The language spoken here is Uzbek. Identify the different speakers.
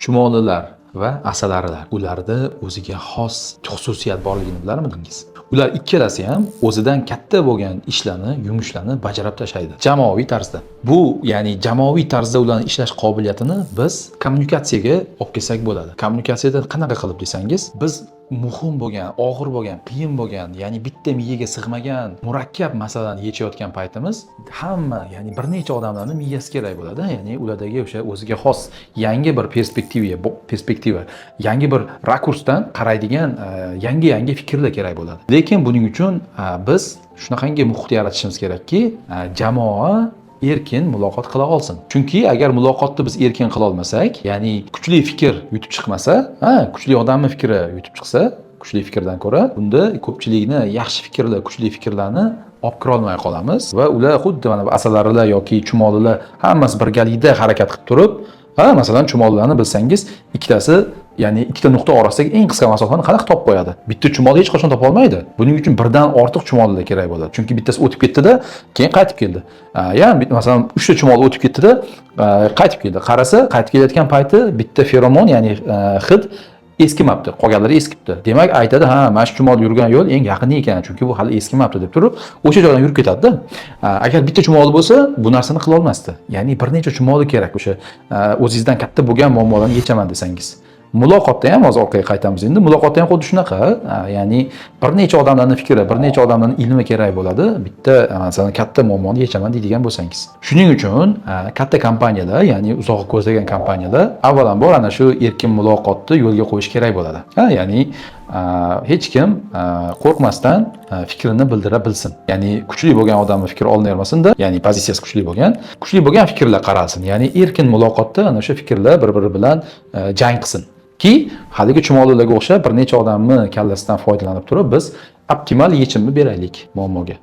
Speaker 1: Chumolilar va asalarilar. Ularda o'ziga xos xususiyat borligini bilarmidingiz? Ular ikkalasi ham o'zidan katta bo'lgan ishlarni, yumushlarni bajarib tashlaydi. Jamoaviy tarzda. Bu, ya'ni jamoaviy tarzda ularning ishlash qobiliyatini biz kommunikatsiyaga olib kelsak bo'ladi. Kommunikatsiyada qanaqa qilib desangiz, biz muhim bo'lgan, og'ir bo'lgan, qiyin bo'lgan, ya'ni bitta miyaga sig'magan, murakkab masalani yechayotgan paytimiz hamma, ya'ni bir necha odamlarning miyasi kerak bo'ladi. Ya'ni ulardagi o'sha o'ziga xos yangi bir perspektiva, yangi bir rakursdan qaraydigan yangi fikrlar kerak bo'ladi. Lekin buning uchun biz shunaqangi muhit yaratishimiz kerakki, jamoa erkin muloqot qila olsin. Chunki agar muloqotni biz erkin qila olmasak, ya'ni kuchli fikr yutib chiqmasa, kuchli odamning fikri yutib chiqsa, kuchli fikrdan ko'ra, bunda ko'pchilikni yaxshi fikrlar, kuchli fikrlarni olib kira olmay qolamiz va ular xuddi mana bu asalarilar yoki chumolilar hammasi birgalikda harakat qilib turib, masalan, chumolilarni bilsangiz, ikkitasi, ya'ni ikkita nuqta orasidagi eng qisqa masofani qanaqa topib qo'yadi? Bitta chumoli hech qachon topa olmaydi. Buning uchun birdan ortiq chumolilar kerak bo'ladi. Chunki bittasi o'tib ketdi-da, keyin qaytib keldi. Ya'ni masalan 3 ta chumoli o'tib ketdi-da, qaytib keldi. Qarasa, qaytib kelayotgan payti bitta feromon, ya'ni hid eskimabdi, qolganlari eskibdi. Demak, aytadi, mana shu chumol yurgan yo'l eng yaqini ekan, chunki bu hali eskimabdi deb turib, o'sha joydan yurib ketadi-da. Agar bitta chumoli bo'lsa, bu narsani qila olmasdi. Ya'ni bir necha chumoli kerak o'sha o'zingizdan katta bo'lgan muammolarni yechaman desangiz. Muloqotda ham hozir orqaga qaytamiz endi. Muloqotda ham xuddi shunaqa, ya'ni bir necha odamlarning fikri, bir necha odamlarning ilmi kerak bo'ladi. Bitta masalan katta muammoni yechaman deydigan bo'lsangiz. Shuning uchun katta kompaniyalar, ya'ni uzoq ko'zlagan kompaniyalar avvalambor ana shu erkin muloqotni yo'lga qo'yish kerak bo'ladi. Ya'ni hech kim qo'rqmasdan fikrini bildira bilsin. Ya'ni kuchli bo'lgan odamning fikri olinavermasin-da, ya'ni pozitsiyasi kuchli bo'lgan fikrlar qaralsin. Ya'ni erkin muloqotda ana shu fikrlar bir-biri bilan jang qilsin. Ki haligi chumolilarga o'xshab bir necha odamni kallasidan foydalanib turib biz optimal yechimni beraylik muammoga.